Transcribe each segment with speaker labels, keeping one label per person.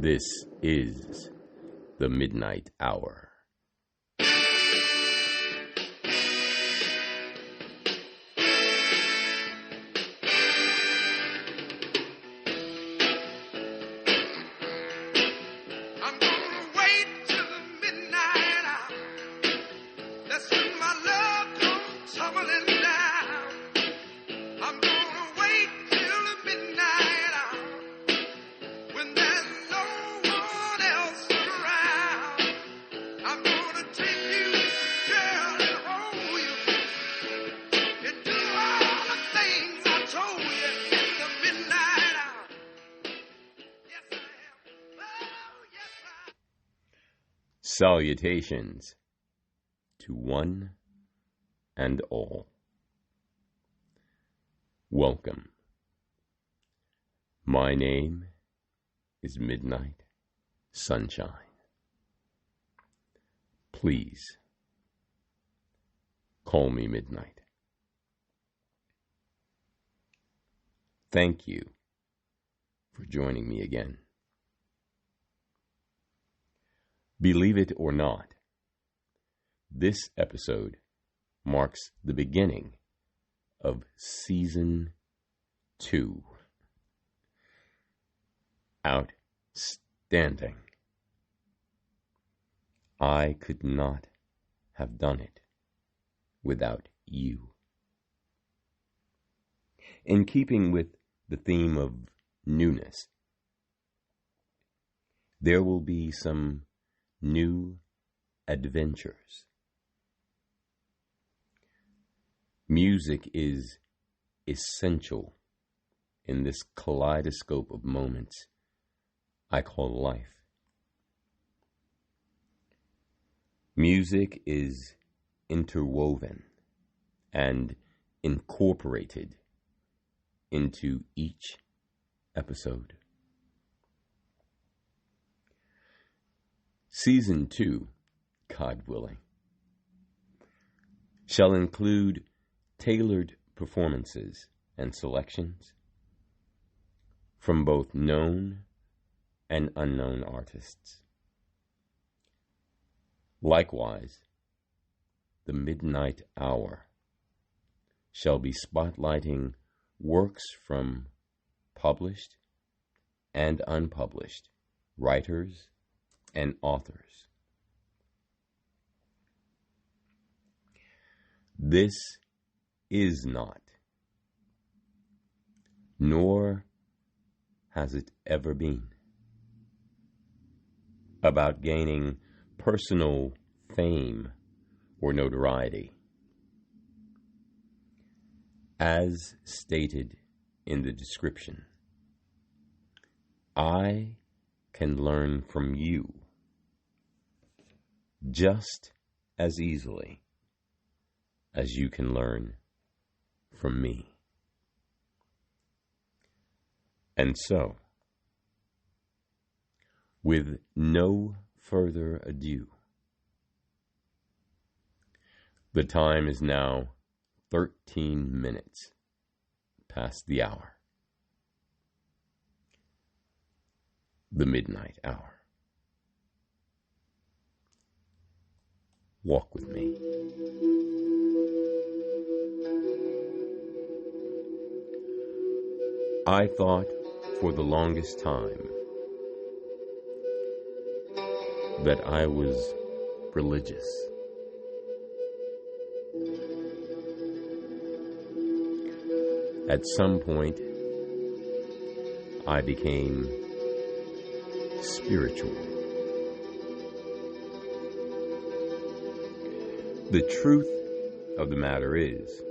Speaker 1: This is the Midnight Hour. Salutations to one and all. Welcome. My name is Midnight Sunshine. Please call me Midnight. Thank you for joining me again. Believe it or not, this episode marks the beginning of Season 2. Outstanding. I could not have done it without you. In keeping with the theme of newness, there will be some new adventures. Music is essential in this kaleidoscope of moments I call life. Music is interwoven and incorporated into each episode. Season 2, God willing, shall include tailored performances and selections from both known and unknown artists. Likewise, the Midnight Hour shall be spotlighting works from published and unpublished writers and authors. This is not, nor has it ever been, about gaining personal fame or notoriety. As stated in the description, I can learn from you just as easily as you can learn from me. And so, with no further ado, the time is now 13 minutes past the hour. The Midnight Hour. Walk with me. I thought for the longest time that I was religious. At some point, I became spiritual. The truth of the matter is,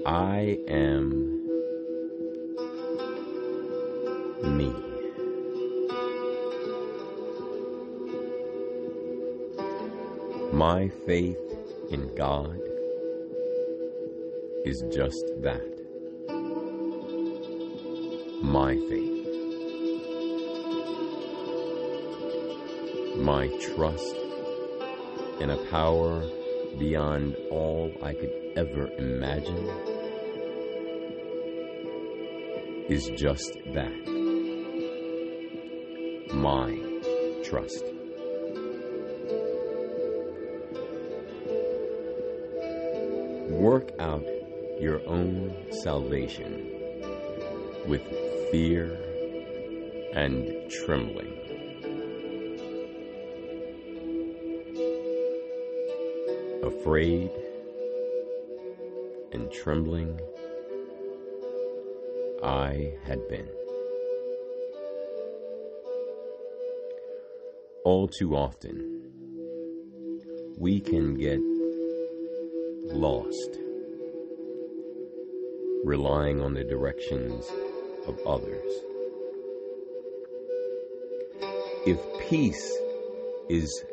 Speaker 1: I am me. My faith in God is just that. My faith. My trust in a power beyond all I could ever imagine is just that. my trust. Work out your own salvation with fear and trembling. Afraid and trembling I had been. All too often, we can get lost relying on the directions of others. If peace is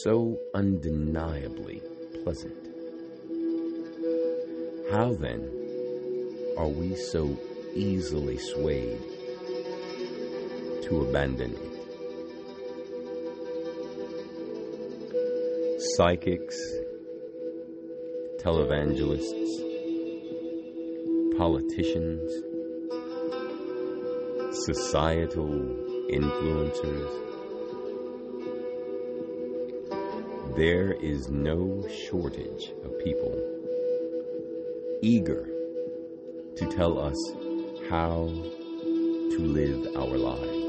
Speaker 1: so undeniably pleasant, how then are we so easily swayed to abandon it? Psychics, televangelists, politicians, societal influencers. There is no shortage of people eager to tell us how to live our lives.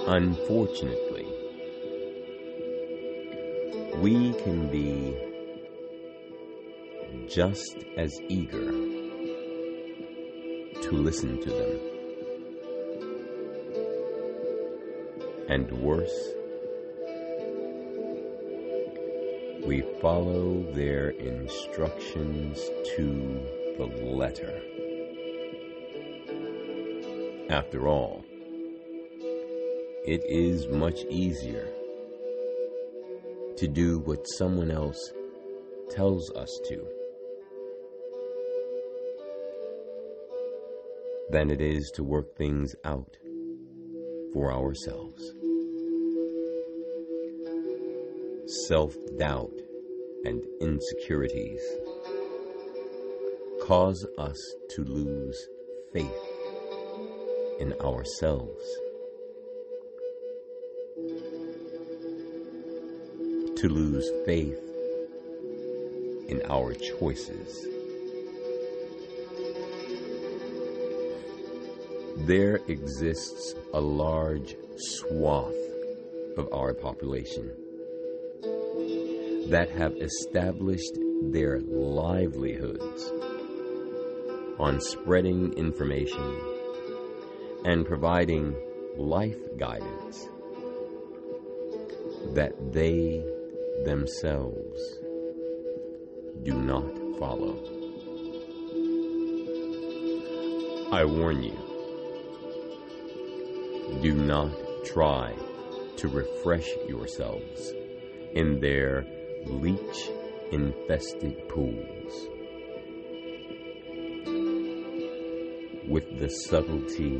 Speaker 1: Unfortunately, we can be just as eager to listen to them, and worse, we follow their instructions to the letter. After all, it is much easier to do what someone else tells us to than it is to work things out for ourselves. Self-doubt and insecurities cause us to lose faith in ourselves, to lose faith in our choices. There exists a large swath of our population that have established their livelihoods on spreading information and providing life guidance that they themselves do not follow. I warn you, do not try to refresh yourselves in their leech-infested pools with the subtlety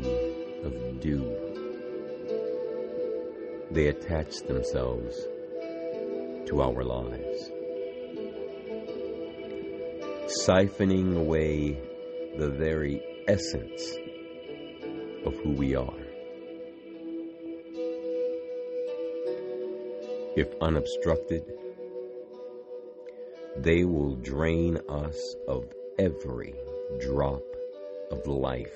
Speaker 1: of dew. They attach themselves to our lives, siphoning away the very essence of who we are. If unobstructed, they will drain us of every drop of life.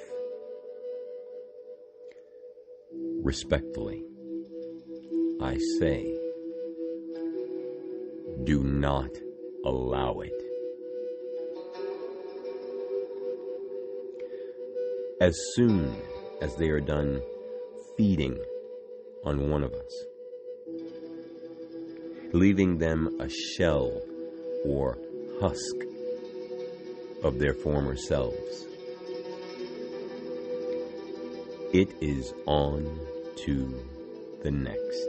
Speaker 1: Respectfully, I say, do not allow it. As soon as they are done feeding on one of us, leaving them a shell or husk of their former selves, it is on to the next.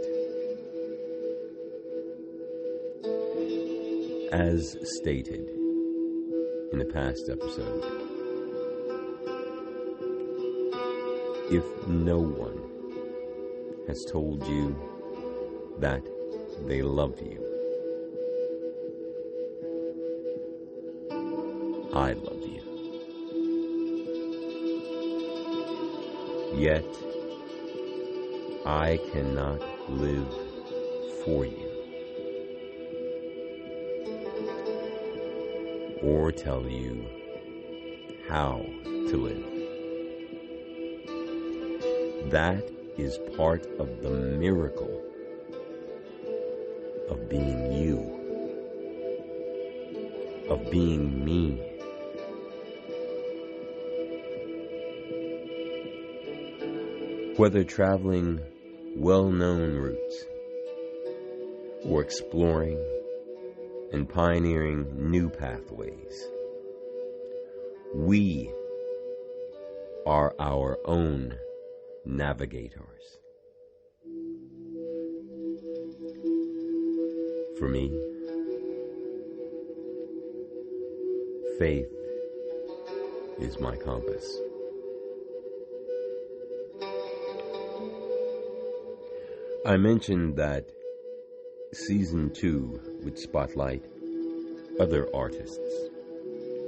Speaker 1: As stated in a past episode, if no one has told you that they love you, I love you. Yet I cannot live for you or tell you how to live. That is part of the miracle of being you, of being me. Whether traveling well-known routes or exploring and pioneering new pathways, we are our own navigators. For me, faith is my compass. I mentioned that Season 2 would spotlight other artists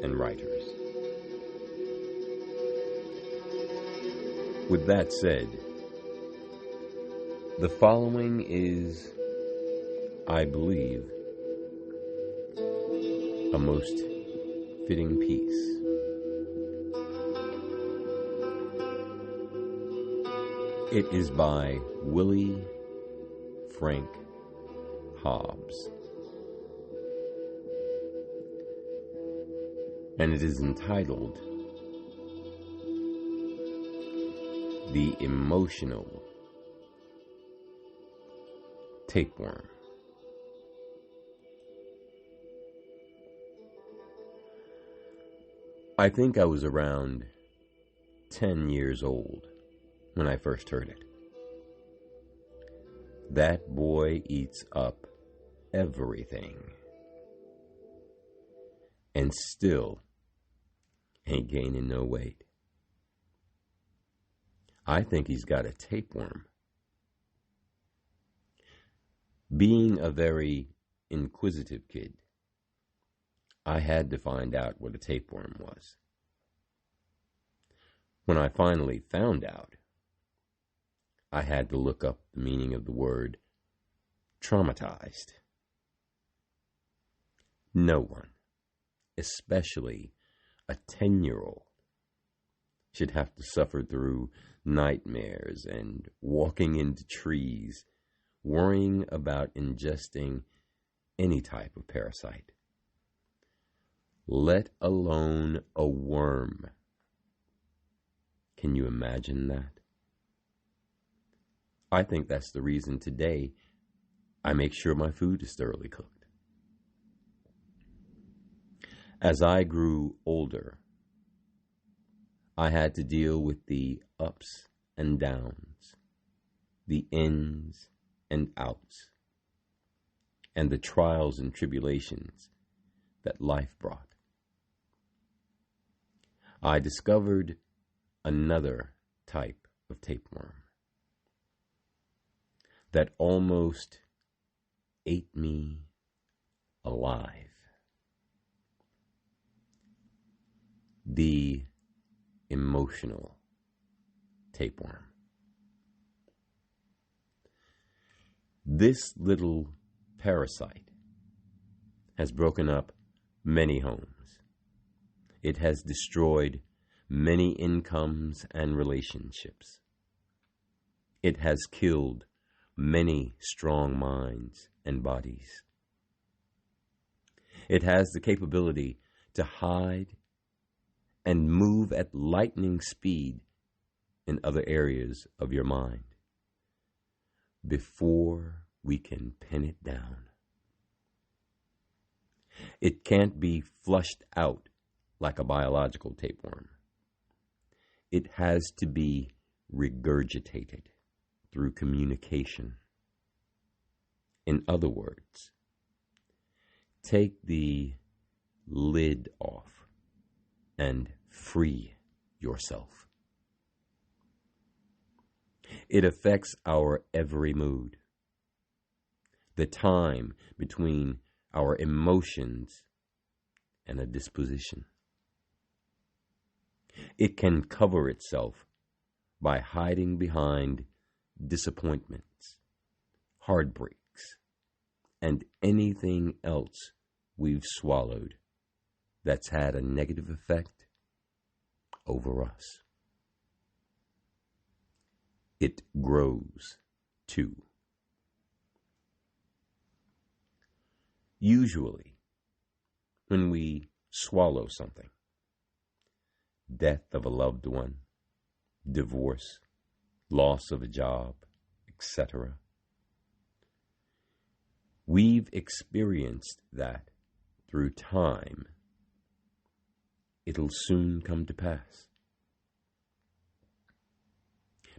Speaker 1: and writers. With that said, the following is, I believe, a most fitting piece. It is by Willie Frank Hobbs, and it is entitled The Emotional Tapeworm. I think I was around 10 years old when I first heard it. That boy eats up everything and still ain't gaining no weight. I think he's got a tapeworm. Being a very inquisitive kid, I had to find out what a tapeworm was. When I finally found out, I had to look up the meaning of the word traumatized. No one, especially a 10-year-old, should have to suffer through nightmares and walking into trees, worrying about ingesting any type of parasite, let alone a worm. Can you imagine that? I think that's the reason today I make sure my food is thoroughly cooked. As I grew older, I had to deal with the ups and downs, the ins and outs, and the trials and tribulations that life brought. I discovered another type of tapeworm that almost ate me alive. The emotional tapeworm. This little parasite has broken up many homes. It has destroyed many incomes and relationships. It has killed many strong minds and bodies. It has the capability to hide and move at lightning speed in other areas of your mind before we can pin it down. It can't be flushed out like a biological tapeworm. It has to be regurgitated through communication. In other words, take the lid off and free yourself. It affects our every mood, the time between our emotions and a disposition. It can cover itself by hiding behind disappointments, heartbreaks, and anything else we've swallowed that's had a negative effect over us. It grows too. Usually, when we swallow something, death of a loved one, divorce, loss of a job, etc., we've experienced that through time. It'll soon come to pass.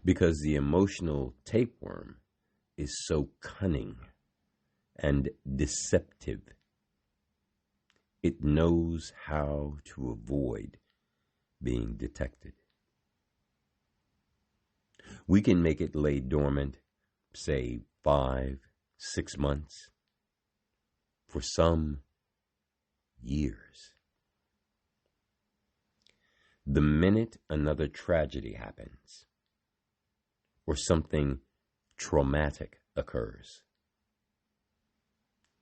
Speaker 1: Because the emotional tapeworm is so cunning and deceptive. It knows how to avoid being detected. We can make it lay dormant, say 5, 6 months, for some years. The minute another tragedy happens, or something traumatic occurs,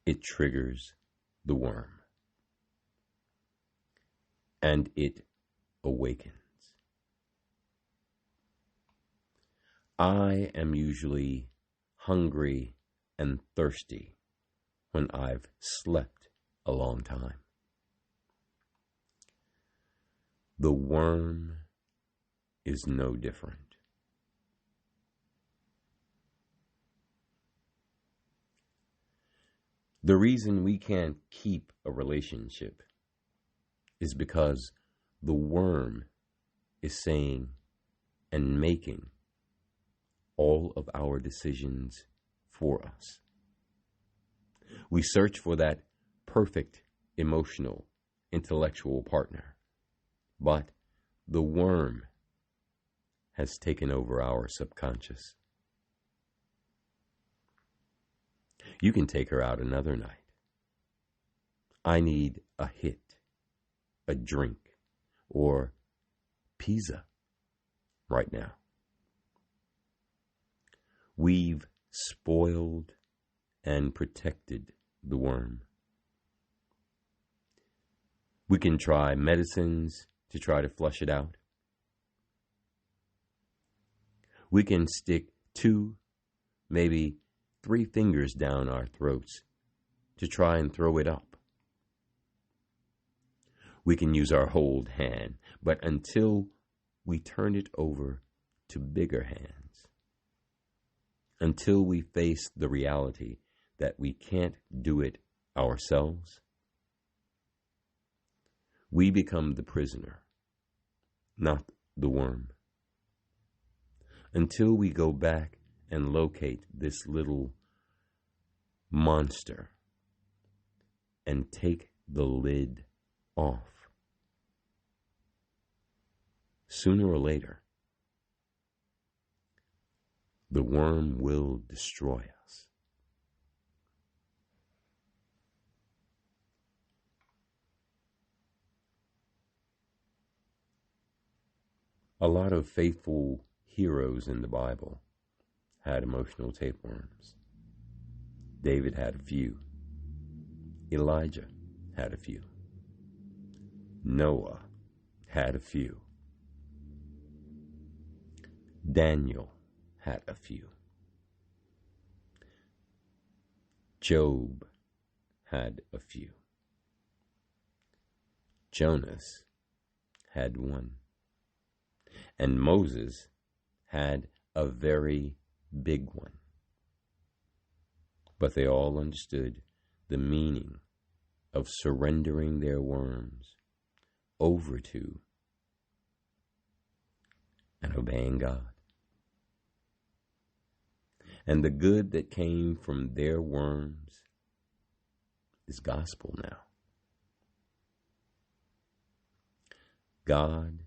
Speaker 1: it triggers the worm, and it awakens. I am usually hungry and thirsty when I've slept a long time. The worm is no different. The reason we can't keep a relationship is because the worm is saying and making all of our decisions for us. We search for that perfect emotional, intellectual partner, but the worm has taken over our subconscious. You can take her out another night. I need a hit, a drink, or pizza right now. We've spoiled and protected the worm. We can try medicines to try to flush it out. We can stick 2, maybe 3 fingers down our throats to try and throw it up. We can use our whole hand, but until we turn it over to bigger hands, until we face the reality that we can't do it ourselves, we become the prisoner, not the worm. Until we go back and locate this little monster and take the lid off. Sooner or later, the worm will destroy us. A lot of faithful heroes in the Bible had emotional tapeworms. David had a few. Elijah had a few. Noah had a few. Daniel had a few. Job had a few. Jonas had one. And Moses had a very big one. But they all understood the meaning of surrendering their worms over to and obeying God. And the good that came from their worms is gospel now. God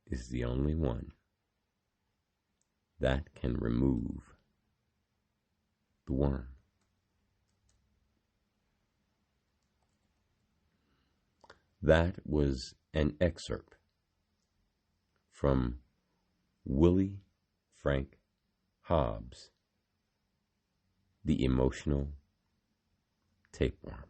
Speaker 1: is the only one that can remove the worm. That was an excerpt from Willie Frank Hobbs, the emotional tapeworm.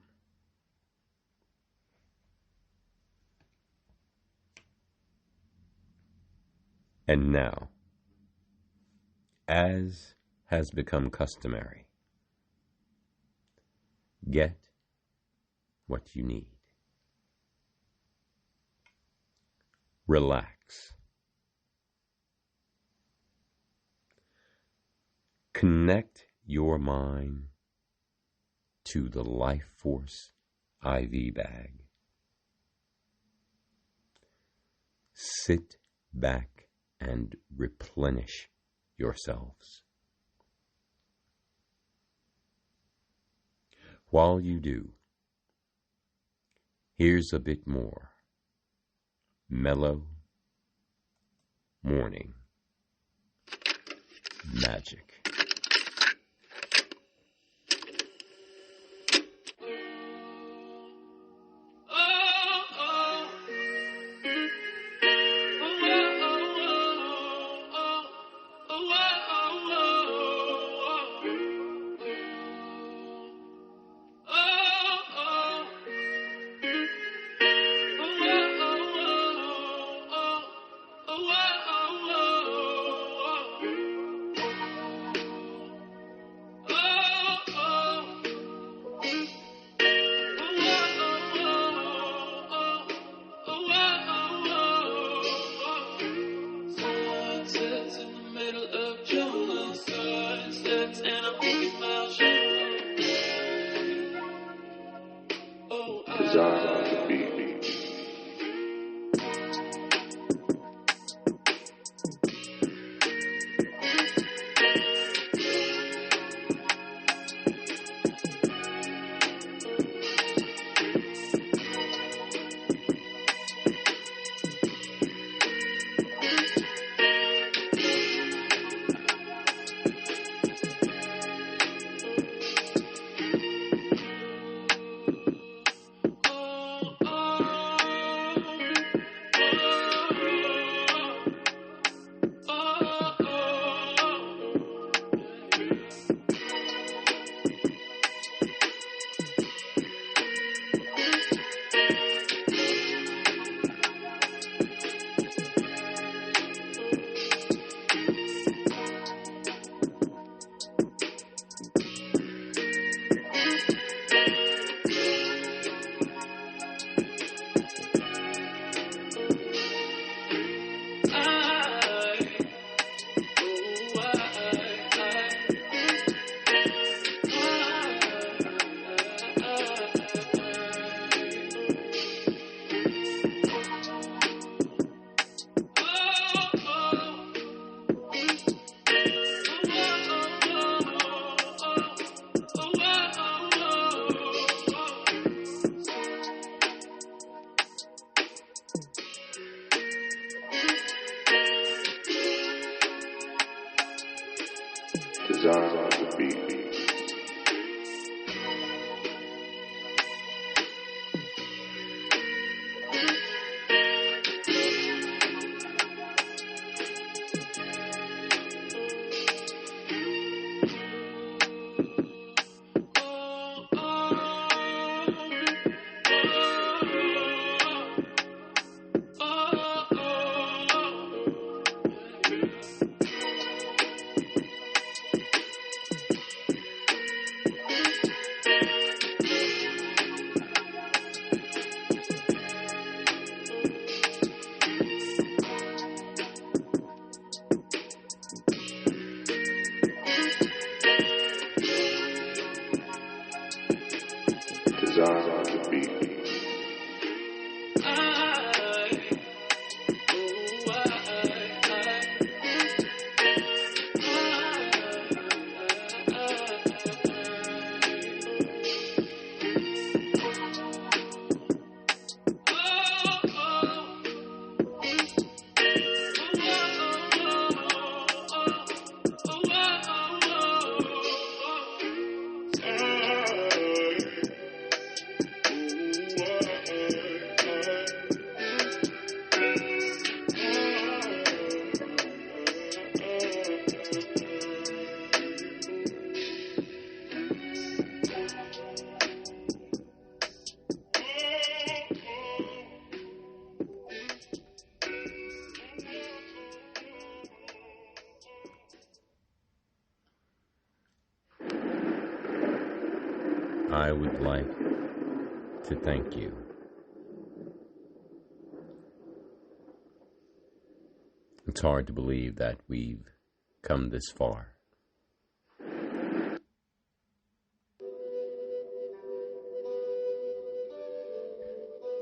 Speaker 1: And now, as has become customary, get what you need. Relax. Connect your mind to the life force IV bag. Sit back and replenish yourselves. While you do, here's a bit more mellow morning magic.
Speaker 2: Desirez on the beat. Desirez on the beat.
Speaker 1: I would like to thank you. It's hard to believe that we've come this far.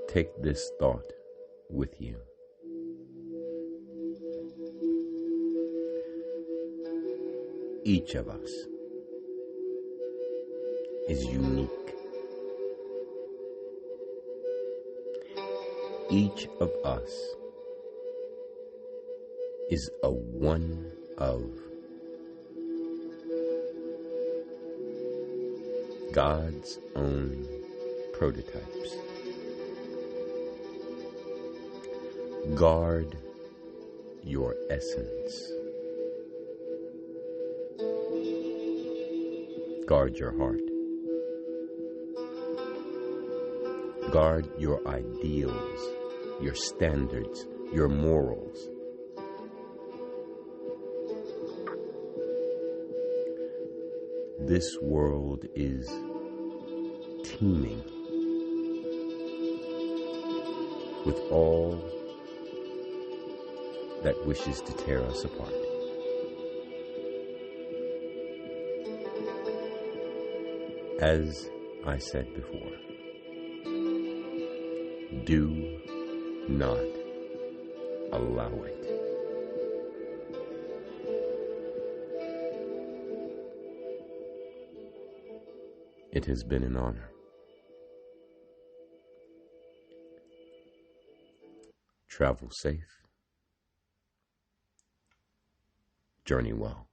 Speaker 1: Take this thought with you. Each of us is unique. Each of us is a one of God's own prototypes. Guard your essence. Guard your heart. Guard your ideals, your standards, your morals. This world is teeming with all that wishes to tear us apart. As I said before, do not allow it. It has been an honor. Travel safe. Journey well.